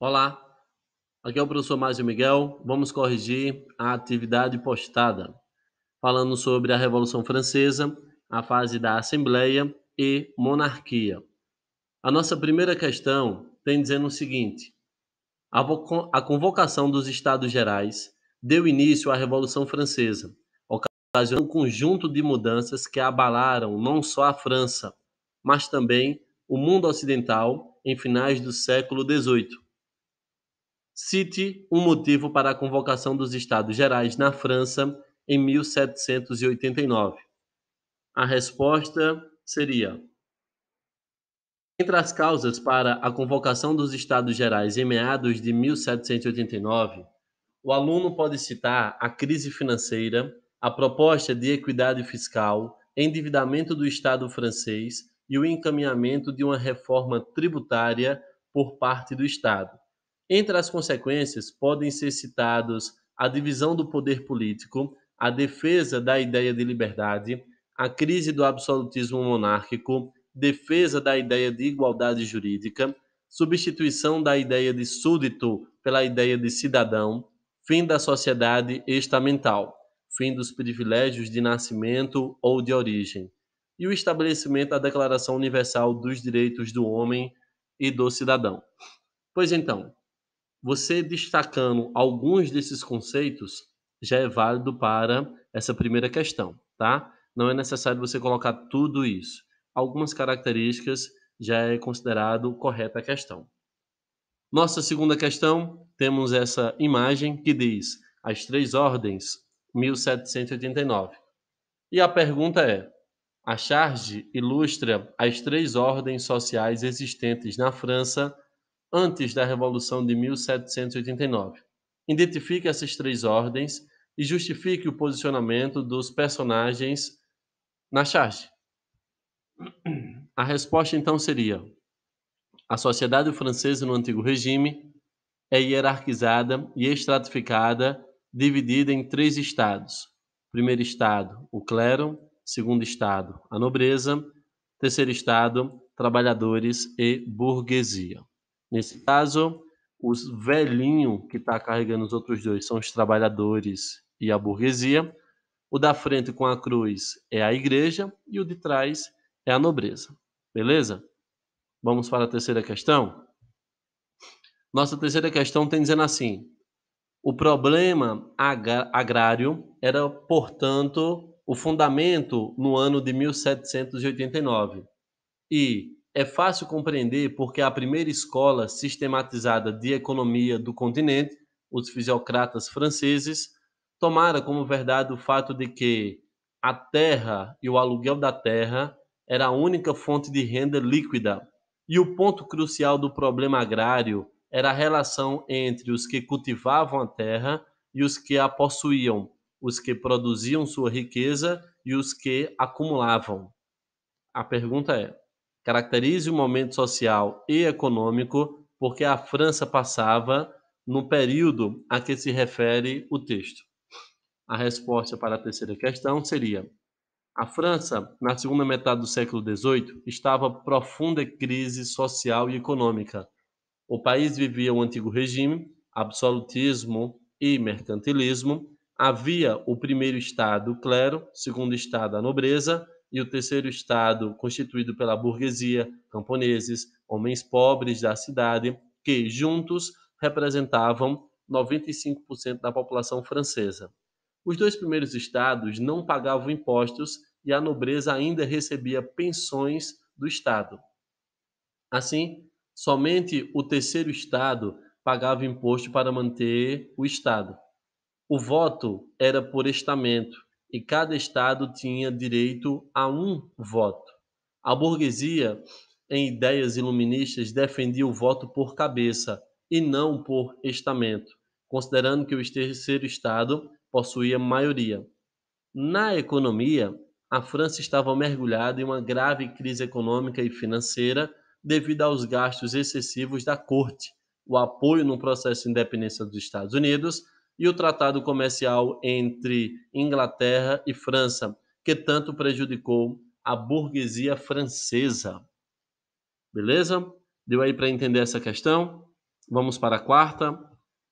Olá, aqui é o professor Márcio Miguel. Vamos corrigir a atividade postada, falando sobre a Revolução Francesa, a fase da Assembleia e monarquia. A nossa primeira questão tem dizendo o seguinte: a convocação dos Estados Gerais deu início à Revolução Francesa, ocasionando um conjunto de mudanças que abalaram não só a França, mas também o mundo ocidental em finais do século XVIII. Cite um motivo para a convocação dos Estados Gerais na França em 1789. A resposta seria: entre as causas para a convocação dos Estados Gerais em meados de 1789, o aluno pode citar a crise financeira, a proposta de equidade fiscal, endividamento do Estado francês e o encaminhamento de uma reforma tributária por parte do Estado. Entre as consequências, podem ser citados a divisão do poder político, a defesa da ideia de liberdade, a crise do absolutismo monárquico, defesa da ideia de igualdade jurídica, substituição da ideia de súdito pela ideia de cidadão, fim da sociedade estamental, fim dos privilégios de nascimento ou de origem, e o estabelecimento da Declaração Universal dos Direitos do Homem e do Cidadão. Pois então, você destacando alguns desses conceitos já é válido para essa primeira questão, tá? Não é necessário você colocar tudo isso. Algumas características já é considerado correta a questão. Nossa segunda questão, temos essa imagem que diz as três ordens, 1789. E a pergunta é: a charge ilustra as três ordens sociais existentes na França antes da Revolução de 1789. Identifique essas três ordens e justifique o posicionamento dos personagens na charge. A resposta então seria: a sociedade francesa no antigo regime é hierarquizada e estratificada, dividida em três estados. Primeiro estado, o clero. Segundo estado, a nobreza. Terceiro estado, trabalhadores e burguesia. Nesse caso, os velhinhos que está carregando os outros dois são os trabalhadores e a burguesia. O da frente com a cruz é a igreja e o de trás é a nobreza. Beleza? Vamos para a terceira questão? Nossa terceira questão tem dizendo assim: o problema agrário era, portanto, o fundamento no ano de 1789. E é fácil compreender porque a primeira escola sistematizada de economia do continente, os fisiocratas franceses, tomara como verdade o fato de que a terra e o aluguel da terra era a única fonte de renda líquida. E o ponto crucial do problema agrário era a relação entre os que cultivavam a terra e os que a possuíam, os que produziam sua riqueza e os que acumulavam. A pergunta é: caracterize o momento social e econômico porque a França passava no período a que se refere o texto. A resposta para a terceira questão seria: a França, na segunda metade do século XVIII, estava em profunda crise social e econômica. O país vivia o antigo regime, absolutismo e mercantilismo. Havia o primeiro estado, o clero, segundo estado, a nobreza, e o terceiro estado, constituído pela burguesia, camponeses, homens pobres da cidade, que juntos representavam 95% da população francesa. Os dois primeiros estados não pagavam impostos e a nobreza ainda recebia pensões do Estado. Assim, somente o terceiro estado pagava imposto para manter o estado. O voto era por estamento e cada estado tinha direito a um voto. A burguesia, em ideias iluministas, defendia o voto por cabeça e não por estamento, considerando que o terceiro estado possuía maioria. Na economia, a França estava mergulhada em uma grave crise econômica e financeira devido aos gastos excessivos da corte, o apoio no processo de independência dos Estados Unidos e o tratado comercial entre Inglaterra e França, que tanto prejudicou a burguesia francesa. Beleza? Deu aí para entender essa questão? Vamos para a quarta.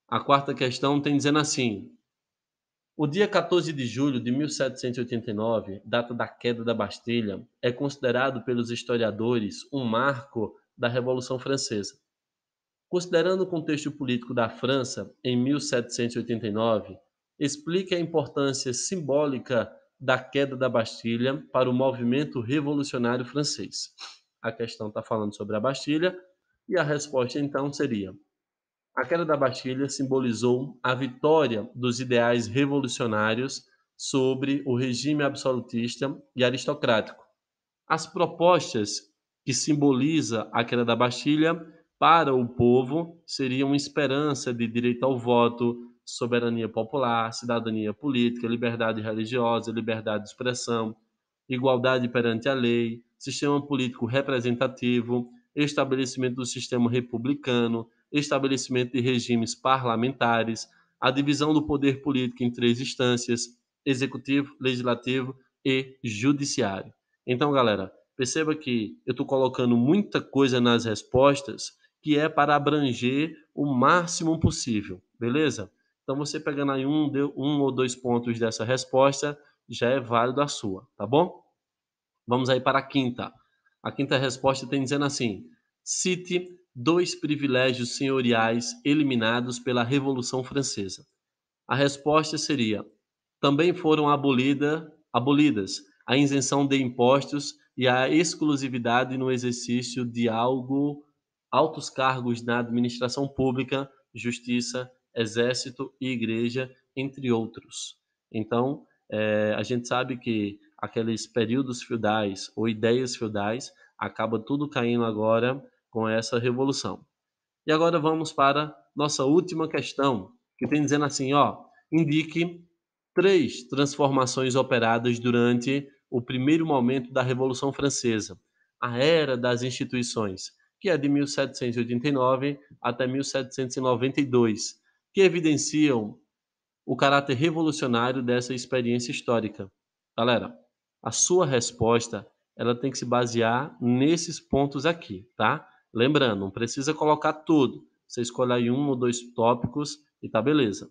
A quarta questão tem dizendo assim: o dia 14 de julho de 1789, data da queda da Bastilha, é considerado pelos historiadores um marco da Revolução Francesa. Considerando o contexto político da França em 1789, explique a importância simbólica da queda da Bastilha para o movimento revolucionário francês. A questão está falando sobre a Bastilha e a resposta então seria: a queda da Bastilha simbolizou a vitória dos ideais revolucionários sobre o regime absolutista e aristocrático. As propostas que simboliza a queda da Bastilha para o povo seriam esperança de direito ao voto, soberania popular, cidadania política, liberdade religiosa, liberdade de expressão, igualdade perante a lei, sistema político representativo, estabelecimento do sistema republicano, estabelecimento de regimes parlamentares, a divisão do poder político em três instâncias: executivo, legislativo e judiciário. Então, galera, perceba que eu estou colocando muita coisa nas respostas que é para abranger o máximo possível, beleza? Então, você pegando aí um ou dois pontos dessa resposta, já é válido a sua, tá bom? Vamos aí para a quinta. A quinta resposta tem dizendo assim: cite dois privilégios senhoriais eliminados pela Revolução Francesa. A resposta seria: também foram abolidas a isenção de impostos e a exclusividade no exercício de altos cargos na administração pública, justiça, exército e igreja, entre outros. Então, a gente sabe que aqueles períodos feudais ou ideias feudais acaba tudo caindo agora com essa revolução. E agora vamos para nossa última questão, que tem dizendo assim, ó, indique três transformações operadas durante o primeiro momento da Revolução Francesa, a era das instituições, que é de 1789 até 1792, que evidenciam o caráter revolucionário dessa experiência histórica. Galera, a sua resposta ela tem que se basear nesses pontos aqui, tá? Lembrando, não precisa colocar tudo. Você escolhe aí um ou dois tópicos e tá beleza.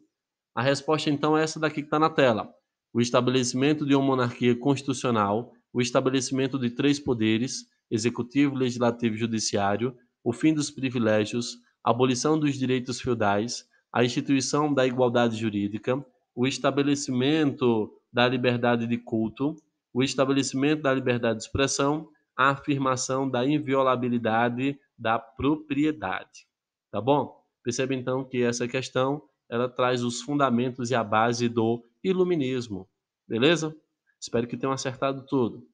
A resposta então é essa daqui que está na tela: o estabelecimento de uma monarquia constitucional, o estabelecimento de três poderes, executivo, legislativo e judiciário, o fim dos privilégios, a abolição dos direitos feudais, a instituição da igualdade jurídica, o estabelecimento da liberdade de culto, o estabelecimento da liberdade de expressão, a afirmação da inviolabilidade da propriedade. Tá bom? Perceba então que essa questão ela traz os fundamentos e a base do iluminismo. Beleza? Espero que tenham acertado tudo.